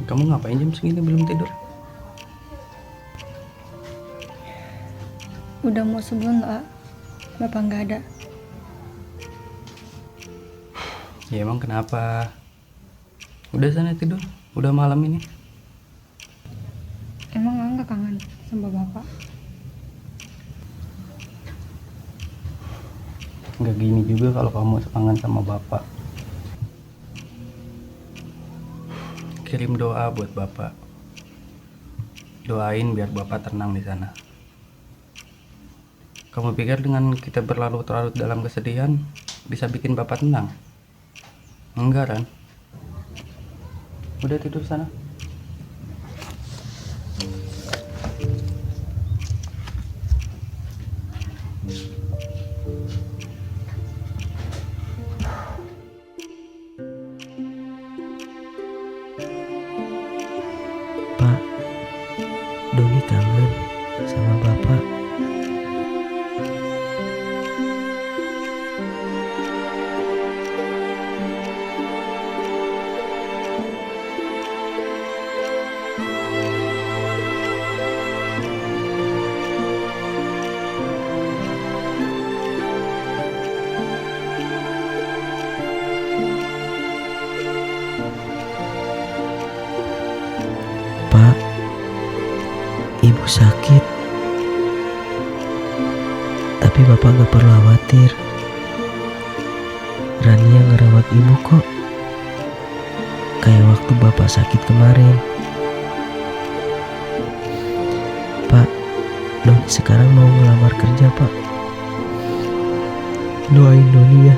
Kamu ngapain jam segini belum tidur? Udah mau subuh nggak? Bapak nggak ada. Ya emang kenapa? Udah sana tidur, udah malam ini. Emang nggak kangen sama bapak? Nggak gini juga kalau kamu sekangen sama bapak. Kirim doa buat bapak. Doain biar bapak tenang di sana. Kamu pikir dengan kita berlarut-larut dalam kesedihan bisa bikin bapak tenang? Enggak kan? Udah tidur sana. Pak, Doni kangen sama Bapak. Pak, Ibu sakit. Tapi Bapak gak perlu khawatir. Rani yang ngerawat Ibu kok. Kayak waktu Bapak sakit kemarin. Pak, Doni sekarang mau ngelamar kerja, Pak. Doain Doni ya.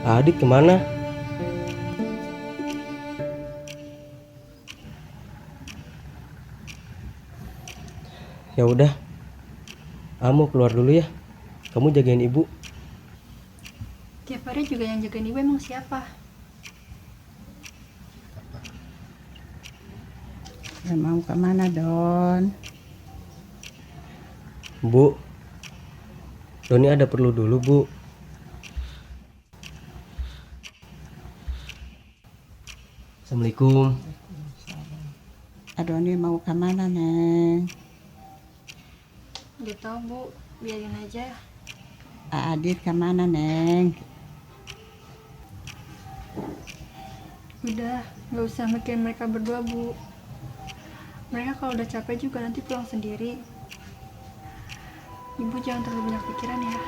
Adik kemana? Ya udah, kamu keluar dulu ya. Kamu jagain ibu. Tiap hari juga yang jagain ibu emang siapa? Mau kemana, Don? Bu, Doni ada perlu dulu, Bu. Assalamualaikum. Adoni mau kemana, Neng? Gak tau bu, biarin aja. Adit kemana, Neng? Udah, gak usah mikirin mereka berdua bu. Mereka kalau udah capek juga nanti pulang sendiri. Ibu jangan terlalu banyak pikiran ya.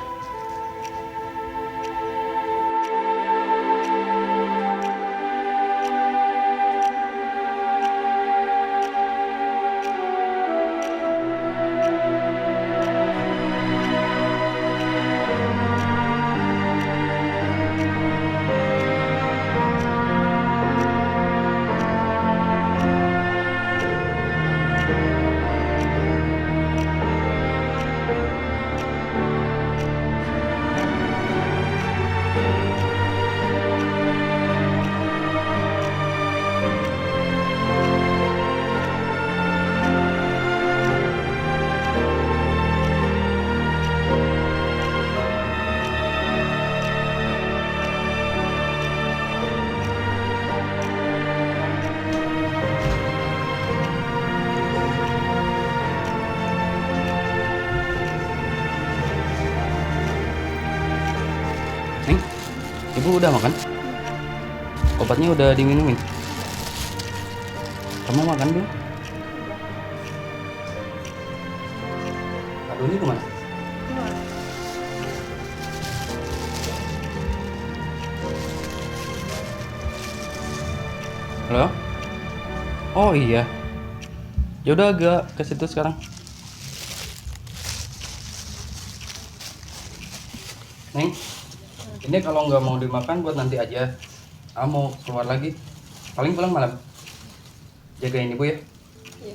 Ibu udah makan? Obatnya udah diminumin? Kamu makan belum? Aduh, ini kemana? Keluar. Halo? Oh iya. Ya udah agak ke situ sekarang. Neng, ini kalau nggak mau dimakan buat nanti aja. Mau keluar lagi. Paling pulang malam. Jagain ibu ya. Iya.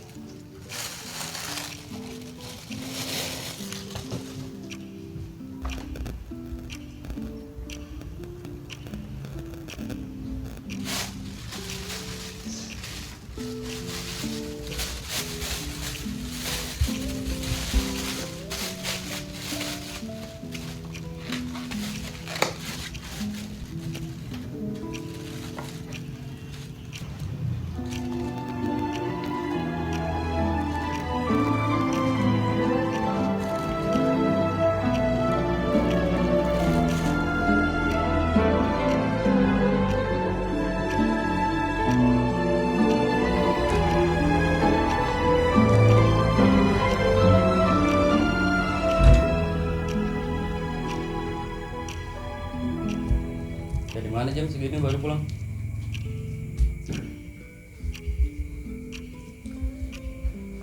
Dari mana jam segini baru pulang?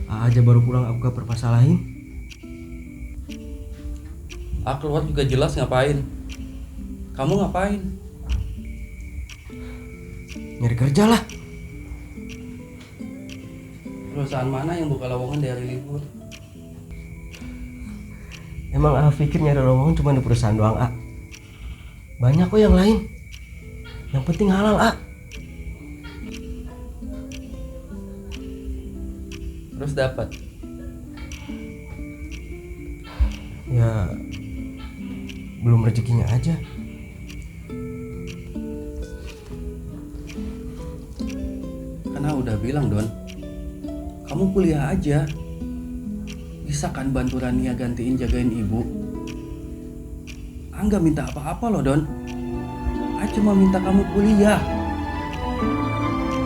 Aja baru pulang aku gak permasalahin. Keluar juga jelas ngapain? Kamu ngapain? Nyari kerja lah. Perusahaan mana yang buka lowongan di hari libur? Emang pikir nyari lowongan cuma di perusahaan doang, banyak kok yang lain. Yang penting halal, Terus dapat? Ya belum rezekinya aja. Karena udah bilang, Don, kamu kuliah aja. Bisa kan bantu Rania gantiin jagain ibu? Nggak minta apa-apa loh, Don. Cuma minta kamu kuliah.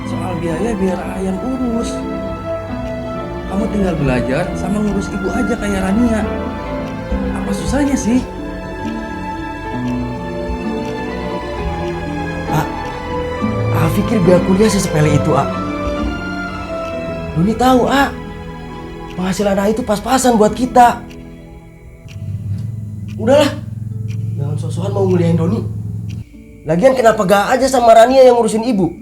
Soal biaya biar yang urus. Kamu tinggal belajar sama ngurus ibu aja kayak Rania. Apa susahnya sih? Pikir biar kuliah sesepele itu, Doni tahu, penghasilan itu pas-pasan buat kita. Udahlah, jangan sok-sokan mau nguliahin Doni. Lagian kenapa gak aja sama Rania yang ngurusin ibu?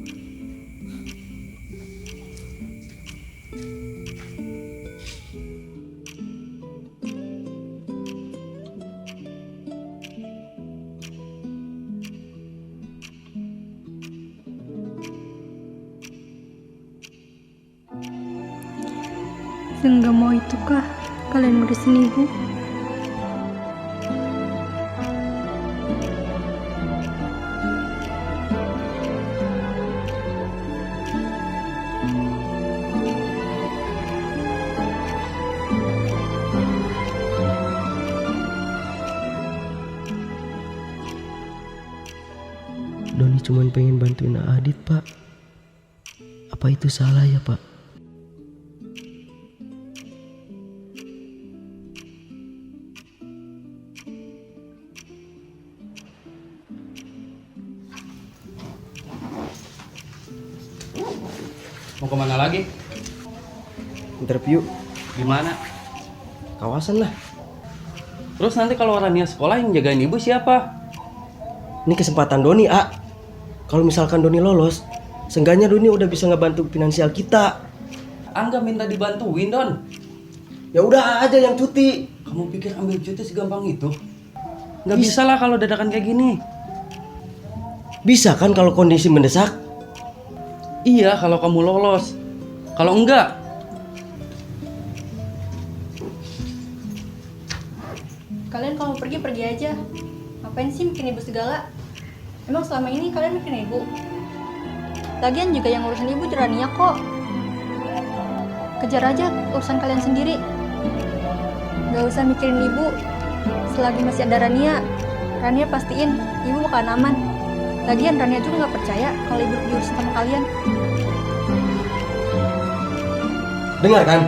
Enggak mau itukah kalian ngurusin ibu? Doni cuma pengen bantuin Adit, Pak. Apa itu salah ya, Pak? Mau kemana lagi? Interview Gimana? kawasan lah. Terus nanti kalau Rania sekolah yang jagain ibu siapa? Ini kesempatan Doni, Kalau misalkan Doni lolos, seenggaknya Doni udah bisa ngebantu finansial kita. Nggak minta dibantuin, Don. Ya udah aja yang cuti. Kamu pikir ambil cuti segampang itu? Nggak bisa lah kalau dadakan kayak gini. Bisa kan kalau kondisi mendesak? Iya kalau kamu lolos. Kalau enggak, Kalian kalau pergi aja. Ngapain sih mikirin ibu segala? Emang selama ini kalian mikirin ibu? Lagian juga yang ngurusin ibu Rania kok. Kejar aja urusan kalian sendiri. Gak usah mikirin ibu. Selagi masih ada Rania, Rania pastiin ibu bakalan aman. Lagian Rania juga nggak percaya kalau ibu diurus sama kalian. Dengar kan?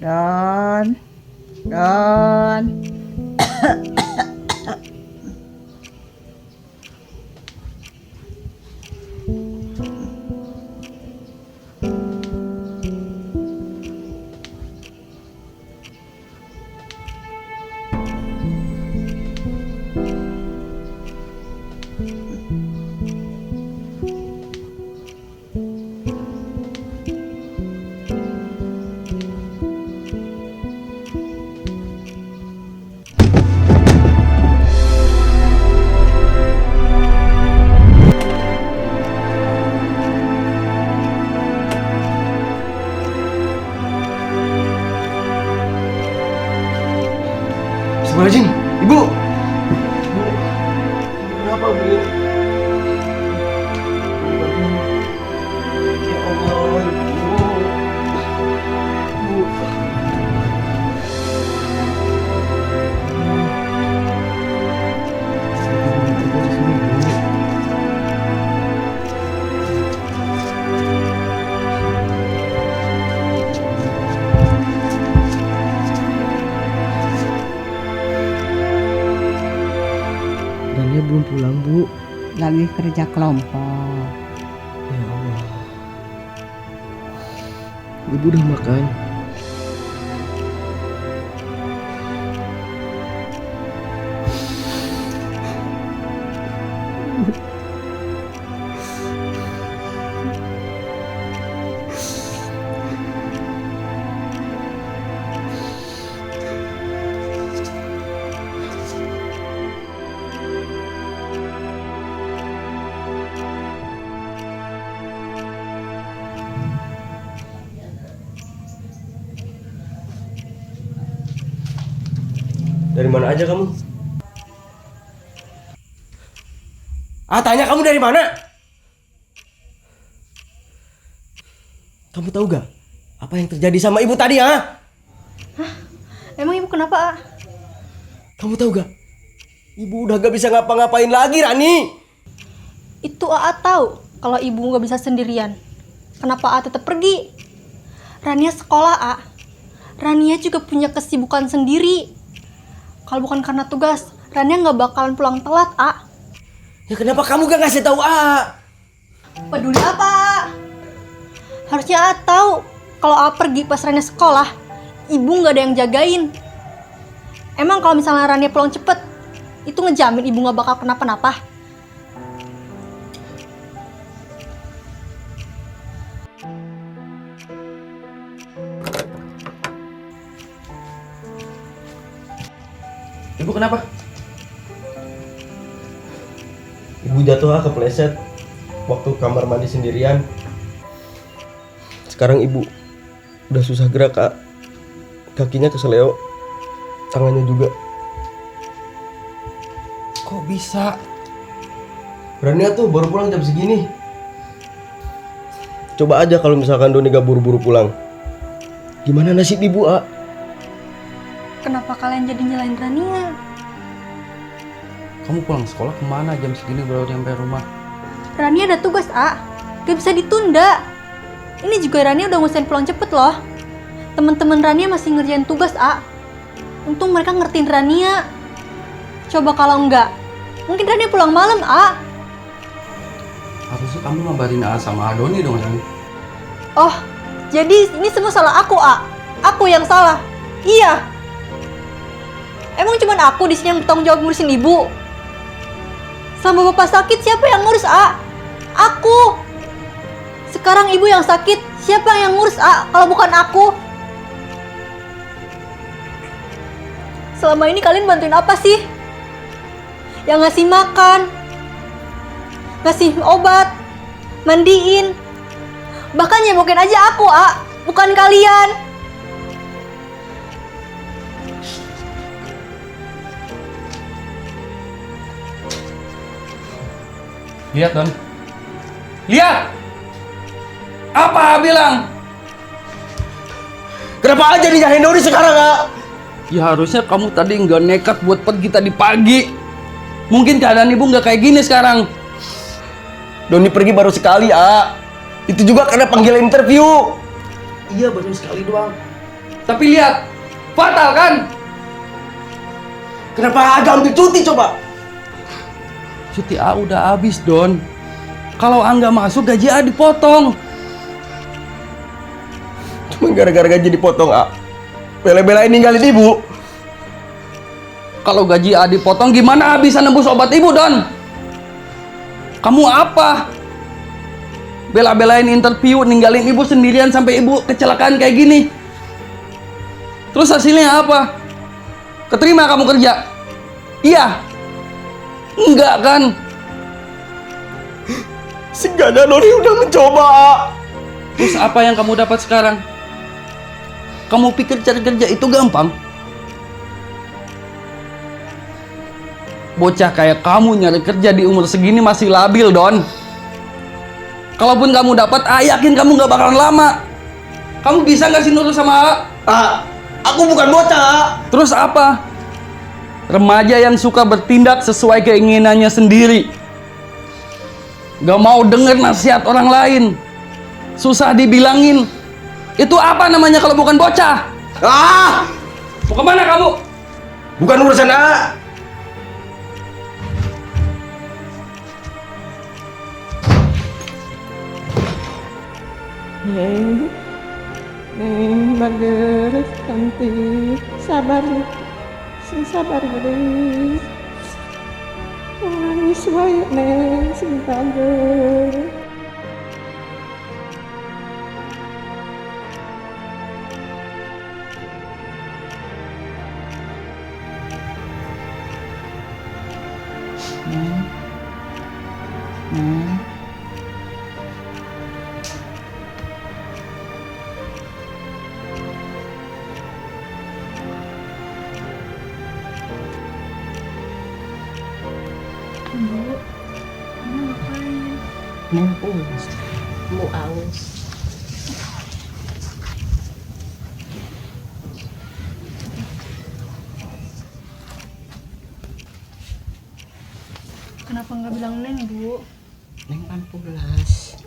Don. Don. Astagfirullahaladzim, Ibu. Kenapa, Bu? Ya Allah, Ibu. Rania belum pulang, Bu. Lagi kerja kelompok. Ya Allah. Ibu udah makan? Dari mana aja kamu? Tanya kamu dari mana? Kamu tahu gak apa yang terjadi sama ibu tadi, ha? Emang ibu kenapa, A? Kamu tahu gak? Ibu udah gak bisa ngapa-ngapain lagi, Rani. Itu A tahu kalau ibu nggak bisa sendirian. Kenapa A tetap pergi? Rania sekolah, A. Rania juga punya kesibukan sendiri. Kalau bukan karena tugas, Rania nggak bakalan pulang telat, A. Ya kenapa kamu gak ngasih tahu A? Peduli apa, A? Harusnya A tahu kalau A pergi pas Rania sekolah, ibu nggak ada yang jagain. Emang kalau misalnya Rania pulang cepet, itu ngejamin ibu nggak bakal kenapa-napa? Ibu kenapa? Ibu jatuh kepleset waktu kamar mandi sendirian. Sekarang ibu udah susah gerak, Kak. Kakinya keseleo, tangannya juga. Kok bisa? Rania tuh baru pulang jam segini. Coba aja kalau misalkan Doni gak buru-buru pulang. Gimana nasib ibu, A? Kenapa kalian jadi nyalain Rania? Kamu pulang sekolah kemana jam segini baru nyampe rumah? Rania ada tugas, A. Gak bisa ditunda. Ini juga Rania udah ngusahain pulang cepet loh. Temen-temen Rania masih ngerjain tugas, A. Untung mereka ngertiin Rania. Coba kalau enggak, mungkin Rania pulang malam, A. Harusnya kamu ngabarin A sama Adoni dong, Ran. Oh, jadi ini semua salah aku, A. Aku yang salah. Iya. Emang cuma aku di sini yang bertanggung jawab ngurusin ibu? Sama bapak sakit, siapa yang ngurus, A? Aku. Sekarang ibu yang sakit, siapa yang ngurus, A? Kalau bukan aku. Selama ini kalian bantuin apa sih? Yang ngasih makan, ngasih obat, mandiin, Bahkan nyemokin aja aku, bukan kalian. Lihat, Don. Lihat! Apa bilang? Kenapa aja nikahin Doni sekarang, A? Ya harusnya kamu tadi nggak nekat buat pergi tadi pagi. Mungkin keadaan ibu nggak kayak gini sekarang. Doni pergi baru sekali, A. Itu juga karena panggil interview. Iya, baru sekali doang. Tapi lihat, fatal kan? Kenapa agak ambil cuti coba? Cuti A udah habis, Don. Kalau A nggak masuk, gaji A dipotong. Cuma gara-gara gaji dipotong, A. Bela-belain ninggalin ibu. Kalau gaji A dipotong, gimana A bisa nembus obat ibu, Don? Kamu apa? Bela-belain interview, ninggalin ibu sendirian sampai ibu kecelakaan kayak gini. Terus hasilnya apa? Keterima kamu kerja? Iya. Enggak kan? Seenggaknya Doni udah mencoba, A. Terus apa yang kamu dapat sekarang? Kamu pikir cari kerja itu gampang? Bocah kayak kamu nyari kerja di umur segini masih labil, Don. Kalaupun kamu dapat, A yakin kamu gak bakalan lama. Kamu bisa gak sih nurut sama A? A, aku bukan bocah, A. Terus apa? Remaja yang suka bertindak sesuai keinginannya sendiri. Gak mau denger nasihat orang lain. Susah dibilangin. Itu apa namanya kalau bukan bocah? Ah! Mau kemana kamu? Bukan urusan A. Neng bageus cantik, sabar geus. Nangis wae neng sing bageus. Neng puas, mau aus. Kenapa nggak bilang Neng, Bu? Neng kan pulas.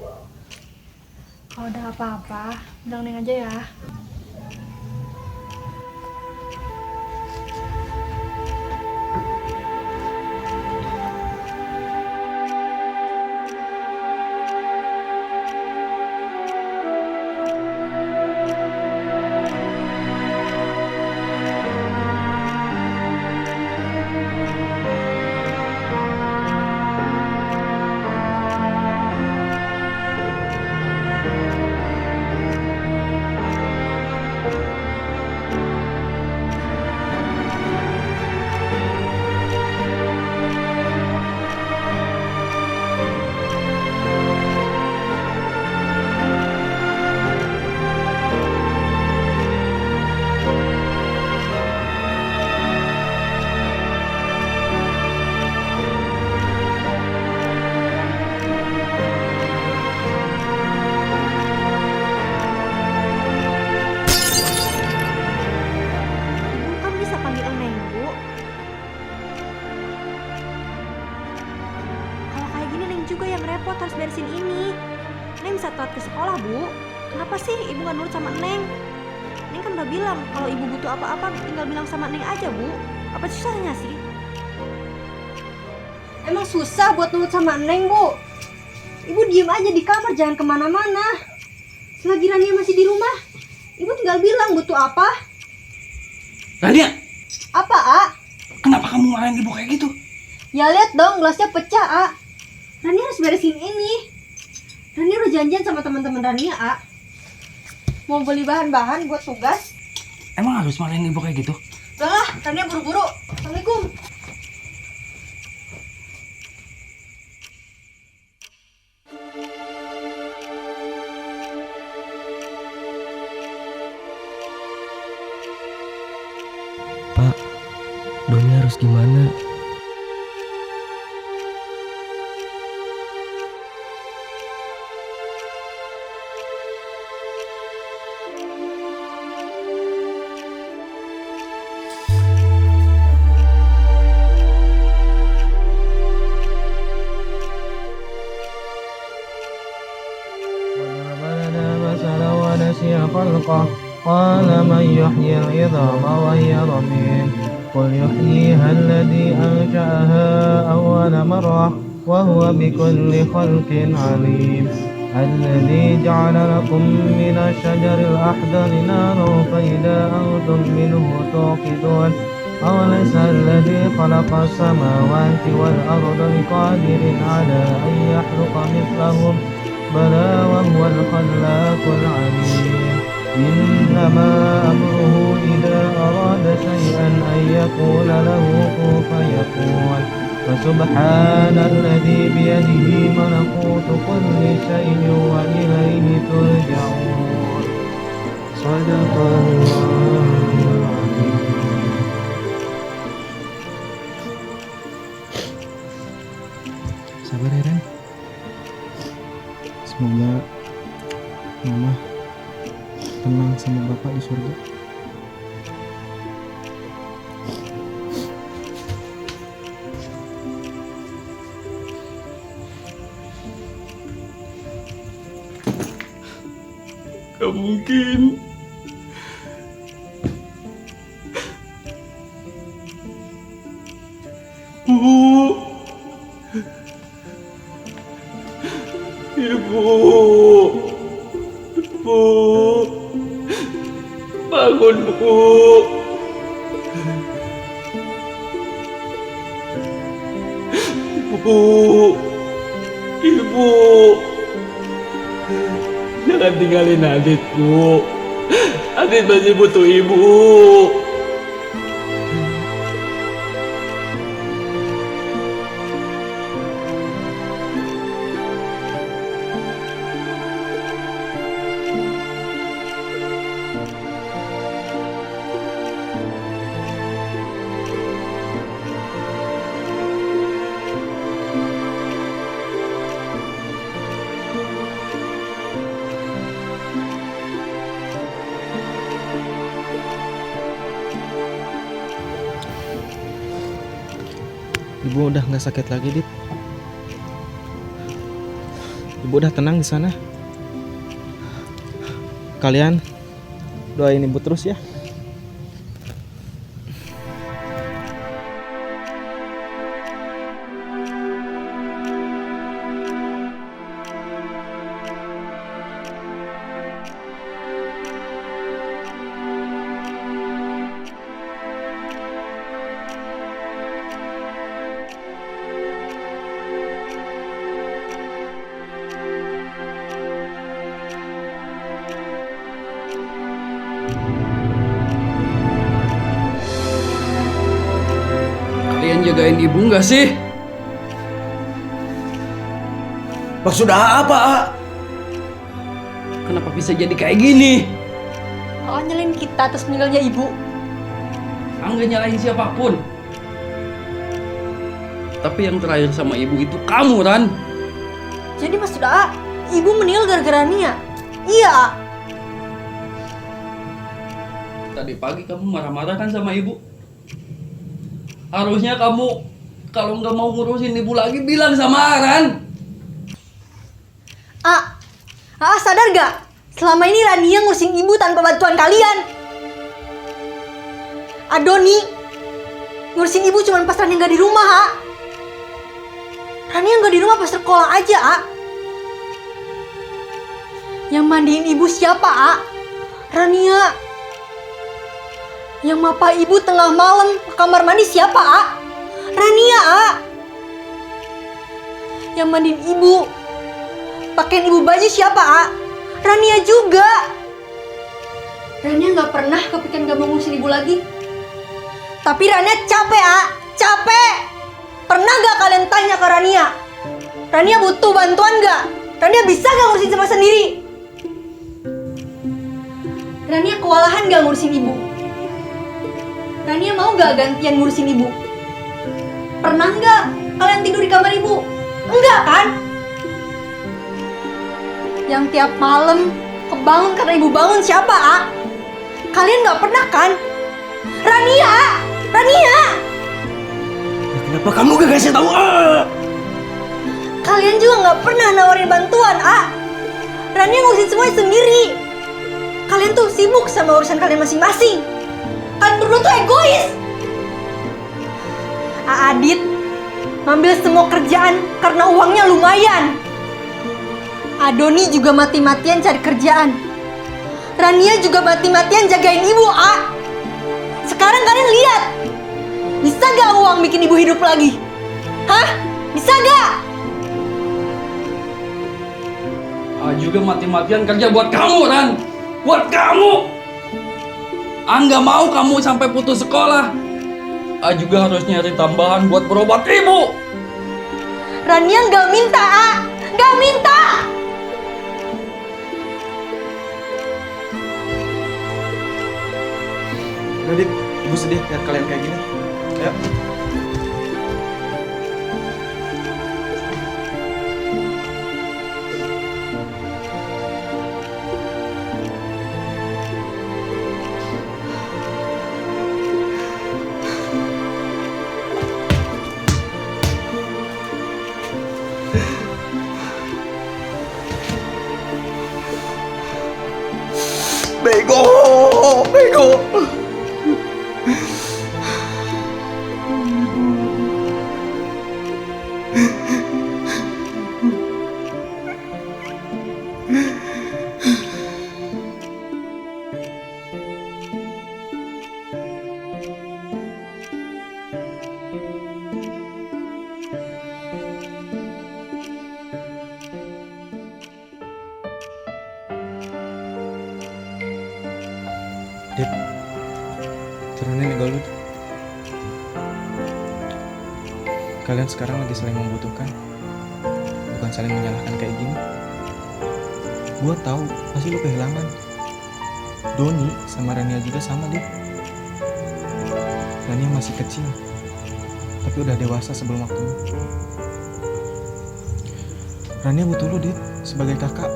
Kalau ada apa-apa, bilang Neng aja ya. Juga yang repot harus beresin ini. Neng bisa telat ke sekolah, Bu. Kenapa sih ibu gak nurut sama Neng? Neng kan udah bilang kalau ibu butuh apa-apa tinggal bilang sama Neng aja, Bu. Apa susahnya sih? Emang susah buat nurut sama Neng, Bu? Ibu diem aja di kamar, jangan kemana-mana. Selagi Rania masih di rumah, ibu tinggal bilang butuh apa. Rania! Apa, A? Kenapa kamu marahin ibu kayak gitu? Ya lihat dong, gelasnya pecah, A. Rania harus beresin ini. Rania udah janjian sama teman-teman Rania, A. Mau beli bahan-bahan buat tugas. Emang harus marahin ibu kayak gitu? Udah lah, Rania buru-buru. Assalamualaikum. harus gimana? ونسي خلقه قال من يحيي العظام وهي رميم قل يحييها الذي أنشأها أول مرة وهو بكل خلق عليم الذي جعل لكم من الشجر الأخضر نارا فإذا أنتم منه توقدون أوليس الذي خلق السماوات والأرض بقادر على أن يخلق مثلهم بلى وهو الخلاق العليم إنما أمره إذا أراد شيئا أن يقول له كن فيكون فسبحان الذي بيده ملكوت كل شيء وإليه ترجعون صدق الله العظيم. Sabar ya Ren. Semoga Mama tenang sama Bapak di surga. Gak mungkin. Bu. Ibu. Bu. Bangun, Bu. Bu. Ibu. Jangan tinggalin Adit, Bu. Adit masih butuh ibu. Ibu udah nggak sakit lagi, Dit. Ibu udah tenang di sana. Kalian doain ibu terus ya. Kalian jagain ibu nggak sih? Maksud apa, A? Kenapa bisa jadi kayak gini? Oh, nyalain kita atas meninggalnya ibu. Nggak nyalahin siapapun. Tapi yang terakhir sama ibu itu kamu, Ran. Jadi maksud A, ibu meninggal gara-gara Nia? Iya, A. Tadi pagi kamu marah-marah kan sama ibu? Harusnya kamu kalau nggak mau ngurusin ibu lagi bilang sama Ran. A sadar gak? Selama ini Rania ngurusin ibu tanpa bantuan kalian. Adoni ngurusin ibu cuma pas Rania nggak di rumah, A. Rania nggak di rumah pas sekolah aja, A. Yang mandiin ibu siapa, A? Rania. Yang mapa ibu tengah malam ke kamar mandi siapa, A? Rania, A. Yang mandiin ibu, pakaiin ibu baju siapa, A? Rania juga. Rania nggak pernah kepikiran gak mau ngurusin ibu lagi. Tapi Rania capek, A. Capek. Pernah gak kalian tanya ke Rania? Rania butuh bantuan gak? Rania bisa gak ngurusin sama sendiri? Rania kewalahan gak ngurusin ibu? Rania mau gak gantian ngurusin ibu? Pernah nggak kalian tidur di kamar ibu? Enggak kan? Yang tiap malam kebangun karena ibu bangun siapa, A? Kalian nggak pernah kan? Rania! Rania! Ya, kenapa kamu gak kasih tahu? Kalian juga nggak pernah nawarin bantuan, A. Rania ngurusin semuanya sendiri. Kalian tuh sibuk sama urusan kalian masing-masing. Kalian berdua tuh egois. A Adit ngambil semua kerjaan karena uangnya lumayan. Adoni juga mati-matian cari kerjaan. Rania juga mati-matian jagain ibu, A. Sekarang kalian lihat, bisa gak uang bikin ibu hidup lagi? Hah? Bisa gak? Juga mati-matian kerja buat kamu, Ran. Buat kamu. Nggak mau kamu sampai putus sekolah. Juga harus nyari tambahan buat berobat ibu. Rania nggak minta, A. Nggak minta. Udah, Dit. Ibu sedih lihat kalian kayak gini. Ayo. Bego. Dit, turunin ego lu. Kalian sekarang lagi saling membutuhkan, bukan saling menyalahkan kayak gini. Gua tahu pasti lu kehilangan. Doni sama Rania juga sama, Dit. Rania masih kecil, tapi udah dewasa sebelum waktunya. Rania butuh lu, Dit, sebagai kakak.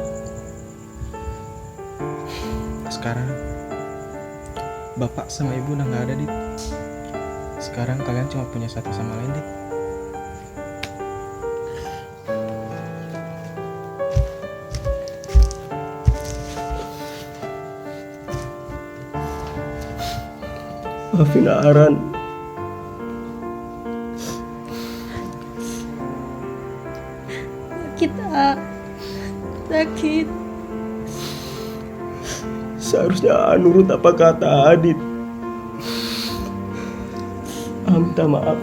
Sekarang bapak sama ibu udah gak ada, Dit. Sekarang kalian cuma punya satu sama lain, Dit. Maafin Aran. Sakit, A. Sakit. Seharusnya nurut apa kata Adit. Minta maaf.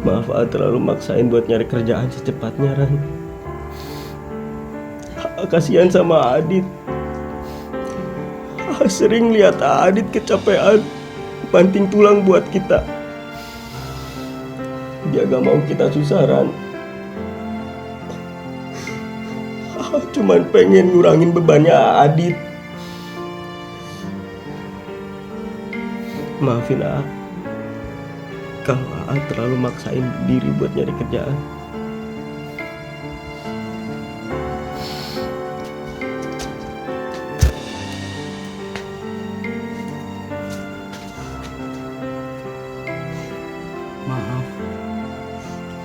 Maaf terlalu maksain buat nyari kerjaan secepatnya, Ran. Kasihan sama Adit. Sering lihat Adit kecapean, banting tulang buat kita. Dia gak mau kita susah, Ran. Cuman pengen ngurangin bebannya Adit. Maafin A kalau A terlalu maksain diri buat nyari kerjaan.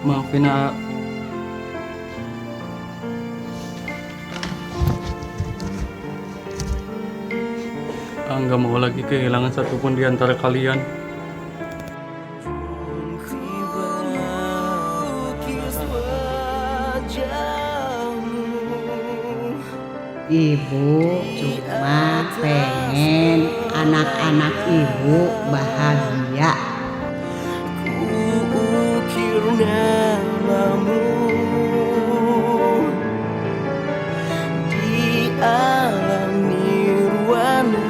Maafin A. Nggak mau lagi kehilangan satupun di antara kalian. Ibu cuma pengen anak-anak ibu bahagia. Ukir namamu di alam nirwana.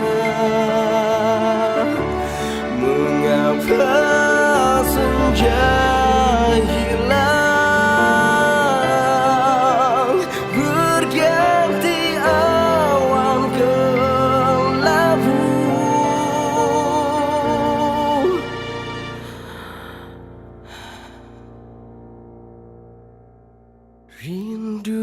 Mengapa senja hilang berganti awan kelabu. Rindu